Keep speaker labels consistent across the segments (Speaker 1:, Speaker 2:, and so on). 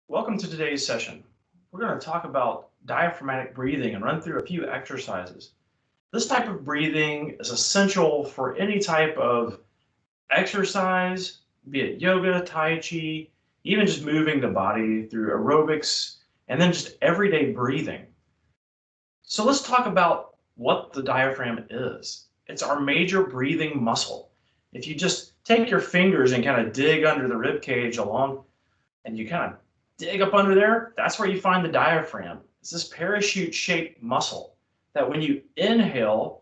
Speaker 1: Welcome to today's session. We're going to talk about diaphragmatic breathing and run through a few exercises. This type of breathing is essential for any type of exercise, be it yoga, tai chi, even just moving the body through aerobics, and then just everyday breathing. So let's talk about what the diaphragm is. It's our major breathing muscle. If you just take your fingers and kind of dig under the rib cage along, and you kind of dig up under there, that's where you find the diaphragm. It's this parachute-shaped muscle that when you inhale,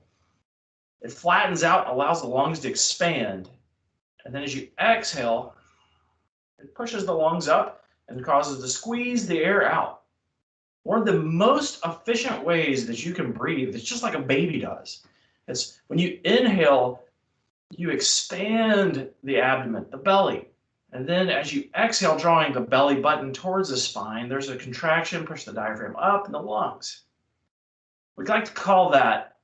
Speaker 1: it flattens out and allows the lungs to expand. And then as you exhale, it pushes the lungs up and causes to squeeze the air out. One of the most efficient ways that you can breathe, it's just like a baby does. It's when you inhale, you expand the abdomen, the belly. And then as you exhale, drawing the belly button towards the spine, there's a contraction, push the diaphragm up in the lungs. We'd like to call that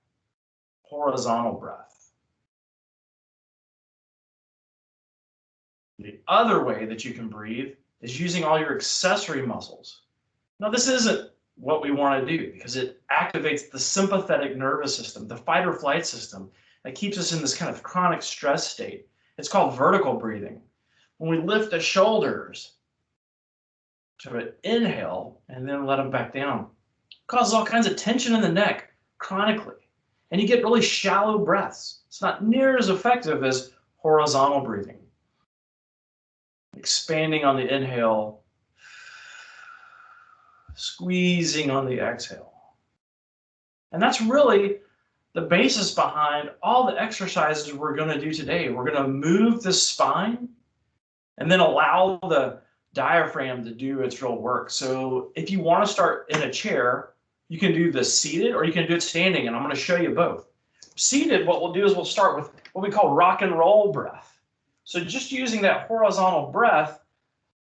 Speaker 1: horizontal breath. The other way that you can breathe is using all your accessory muscles. Now, this isn't what we want to do because it activates the sympathetic nervous system, the fight or flight system that keeps us in this kind of chronic stress state. It's called vertical breathing. When we lift the shoulders to inhale and then let them back down, it causes all kinds of tension in the neck chronically. And you get really shallow breaths. It's not near as effective as horizontal breathing. Expanding on the inhale, squeezing on the exhale. And that's really the basis behind all the exercises we're going to do today. We're going to move the spine and then allow the diaphragm to do its real work. So if you want to start in a chair, you can do this seated or you can do it standing, and I'm going to show you both. Seated, what we'll do is we'll start with what we call rock and roll breath. So just using that horizontal breath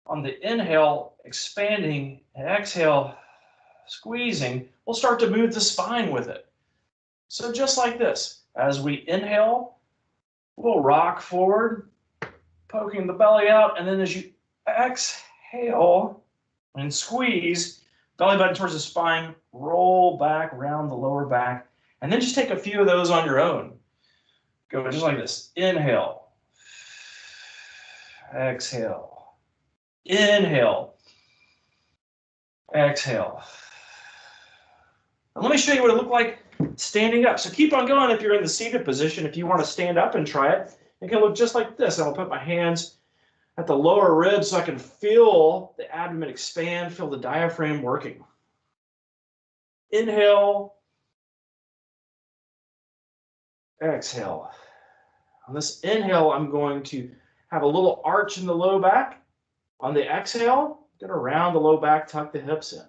Speaker 1: on the inhale, expanding, and exhale, squeezing, we'll start to move the spine with it. So just like this, as we inhale, we'll rock forward, poking the belly out, and then as you exhale and squeeze, belly button towards the spine, roll back around the lower back, and then just take a few of those on your own. Go just like this. Inhale, exhale, inhale, exhale. And let me show you what it looked like standing up. So keep on going if you're in the seated position. If you want to stand up and try it, it can look just like this. I'll put my hands at the lower ribs so I can feel the abdomen expand, feel the diaphragm working. Inhale, exhale. On this inhale, I'm going to have a little arch in the low back. On the exhale, I'm going to round the low back, tuck the hips in.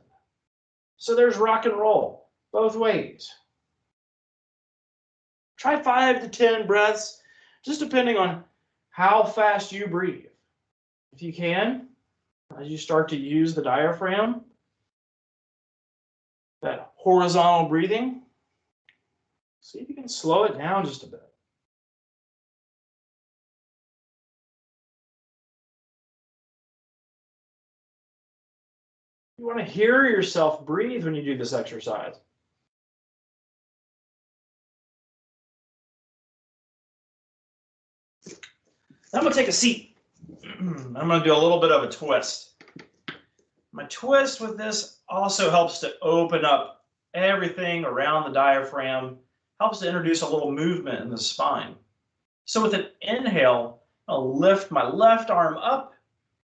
Speaker 1: So there's rock and roll, both ways. Try 5 to 10 breaths, just depending on how fast you breathe. If you can, as you start to use the diaphragm, that horizontal breathing, see if you can slow it down just a bit. You want to hear yourself breathe when you do this exercise. Now I'm going to take a seat. I'm going to do a little bit of a twist. My twist with this also helps to open up everything around the diaphragm, helps to introduce a little movement in the spine. So with an inhale, I'll lift my left arm up,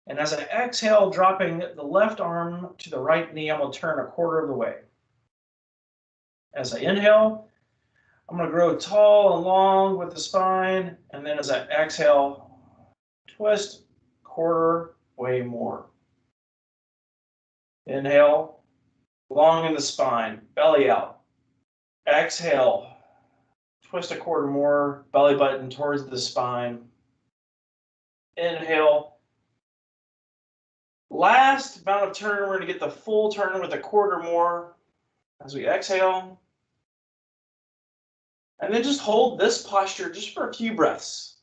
Speaker 1: and as I exhale, dropping the left arm to the right knee, I'm going to turn a quarter of the way. As I inhale, I'm going to grow tall and long with the spine, and then as I exhale, twist quarter way more. Inhale, long in the spine, belly out. Exhale, twist a quarter more, belly button towards the spine. Inhale. Last amount of turn, we're going to get the full turn with a quarter more as we exhale. And then just hold this posture just for a few breaths.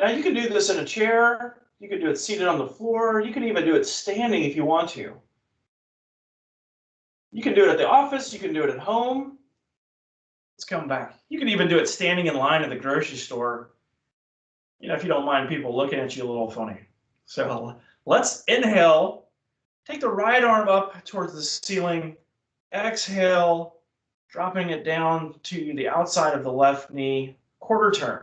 Speaker 1: Now you can do this in a chair You could do it seated on the floor. You can even do it standing if you want to. You can do it at the office. You can do it at home. Let's come back. You can even do it standing in line at the grocery store. You know, if you don't mind people looking at you a little funny. So let's inhale. Take the right arm up towards the ceiling. Exhale, dropping it down to the outside of the left knee. Quarter turn.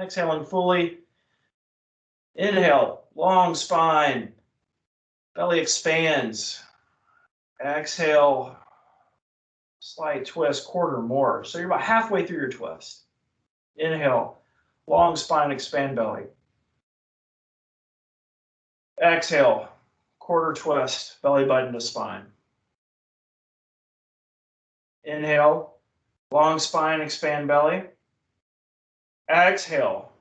Speaker 1: Exhaling fully. Inhale, long spine. Belly expands. Exhale, slight twist, quarter more. So you're about halfway through your twist. Inhale, long spine, expand belly. Exhale, quarter twist, belly button to spine. Inhale, long spine, expand belly. Exhale,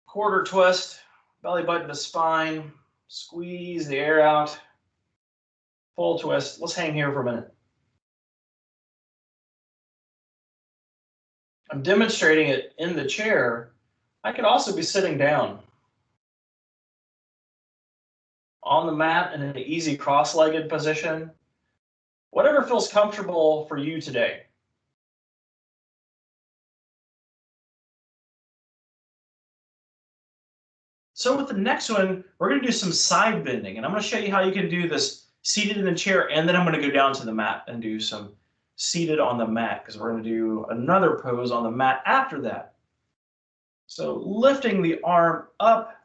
Speaker 1: quarter twist, belly button to spine. Squeeze the air out. Full twist. Let's hang here for a minute. I'm demonstrating it in the chair. I could also be sitting down on the mat in an easy cross-legged position. Whatever feels comfortable for you today. So with the next one, we're going to do some side bending, and I'm going to show you how you can do this seated in the chair, and then I'm going to go down to the mat and do some seated on the mat, because we're going to do another pose on the mat after that. So lifting the arm up,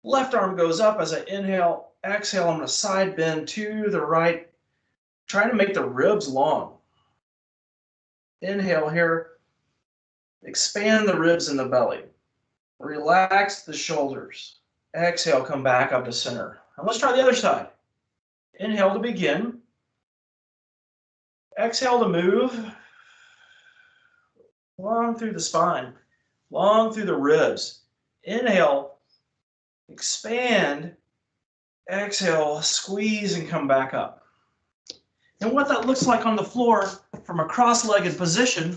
Speaker 1: left arm goes up as I inhale, exhale, I'm going to side bend to the right, trying to make the ribs long. Inhale here, expand the ribs in the belly. Relax the shoulders. Exhale, come back up to center. And let's try the other side. Inhale to begin. Exhale to move. Long through the spine, long through the ribs. Inhale, expand. Exhale, squeeze and come back up. And what that looks like on the floor from a cross-legged position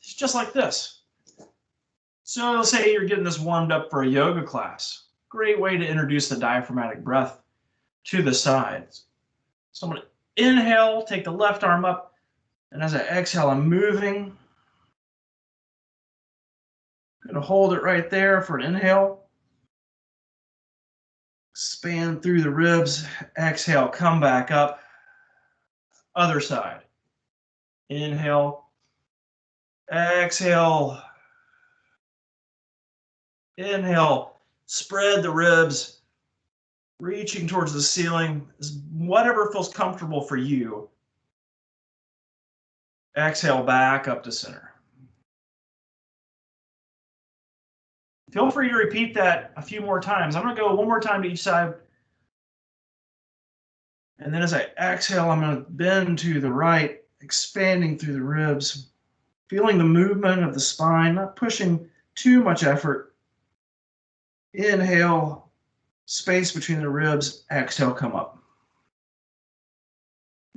Speaker 1: is just like this. So say you're getting this warmed up for a yoga class. Great way to introduce the diaphragmatic breath to the sides. So I'm going to inhale, take the left arm up, and as I exhale, I'm moving. I'm going to hold it right there for an inhale. Expand through the ribs. Exhale, come back up. Other side. Inhale. Exhale. Inhale, spread the ribs, reaching towards the ceiling, whatever feels comfortable for you. Exhale, back up to center. Feel free to repeat that a few more times. I'm going to go one more time to each side. And then as I exhale, I'm going to bend to the right, expanding through the ribs, feeling the movement of the spine, not pushing too much effort. Inhale, space between the ribs. Exhale, come up.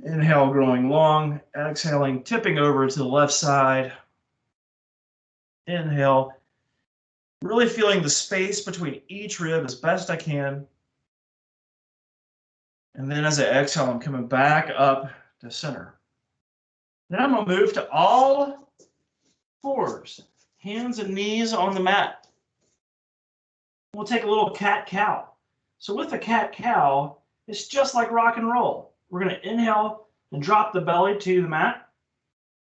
Speaker 1: Inhale, growing long. Exhaling, tipping over to the left side. Inhale, really feeling the space between each rib as best I can. And then as I exhale, I'm coming back up to center. Then I'm going to move to all fours, hands and knees on the mat. We'll take a little cat-cow. So with the cat-cow, it's just like rock and roll. We're going to inhale and drop the belly to the mat,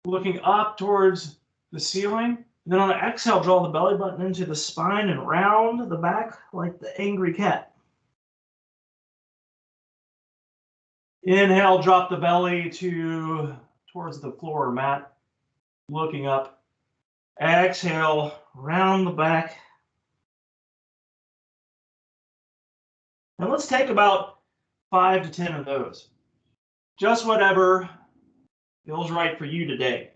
Speaker 1: looking up towards the ceiling. And then on the exhale, draw the belly button into the spine and round the back like the angry cat. Inhale, drop the belly towards the floor or mat, looking up. Exhale, round the back. Now let's take about 5 to 10 of those. Just whatever feels right for you today.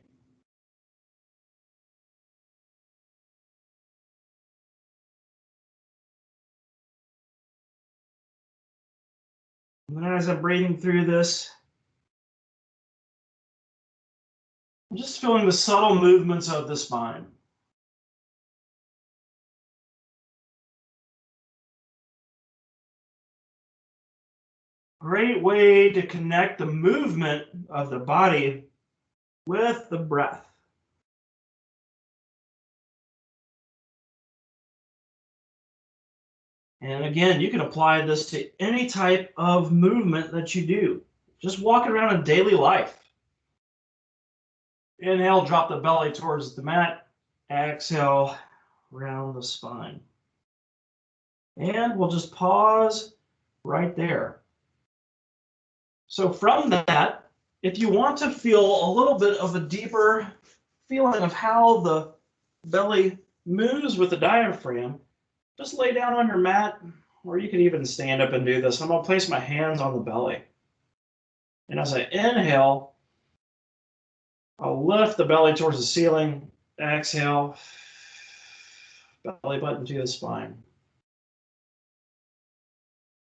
Speaker 1: And then as I'm breathing through this, I'm just feeling the subtle movements of the spine. great way to connect the movement of the body with the breath. And again, you can apply this to any type of movement that you do. Just walking around in daily life. Inhale, drop the belly towards the mat. Exhale, round the spine. And we'll just pause right there. So from that, if you want to feel a little bit of a deeper feeling of how the belly moves with the diaphragm, just lay down on your mat, or you can even stand up and do this. I'm going to place my hands on the belly. And as I inhale, I'll lift the belly towards the ceiling. Exhale, belly button to the spine.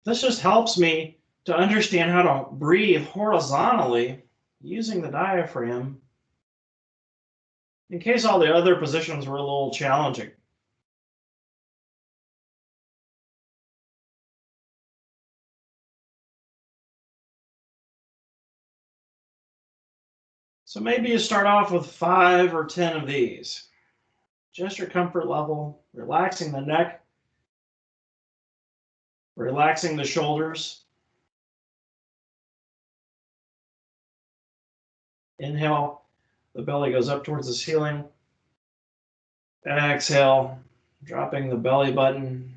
Speaker 1: This just helps me to understand how to breathe horizontally using the diaphragm in case all the other positions were a little challenging. So maybe you start off with 5 or 10 of these. Just your comfort level, relaxing the neck, relaxing the shoulders. Inhale, the belly goes up towards the ceiling. Exhale, dropping the belly button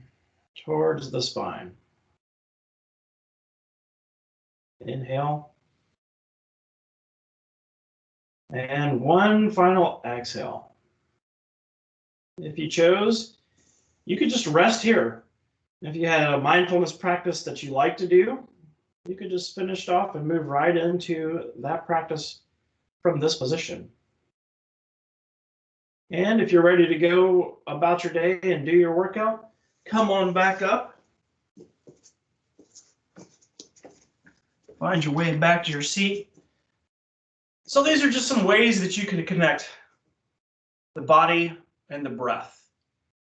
Speaker 1: towards the spine. Inhale. And one final exhale. If you chose, you could just rest here. If you had a mindfulness practice that you like to do, you could just finish off and move right into that practice from this position. And if you're ready to go about your day and do your workout, come on back up. Find your way back to your seat. So these are just some ways that you can connect the body and the breath.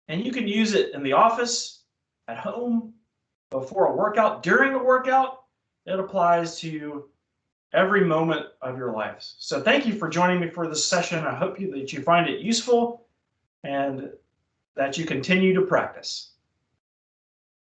Speaker 1: And you can use it in the office, at home, before a workout, during a workout. It applies to every moment of your life. So thank you for joining me for this session. I hope that you find it useful and that you continue to practice.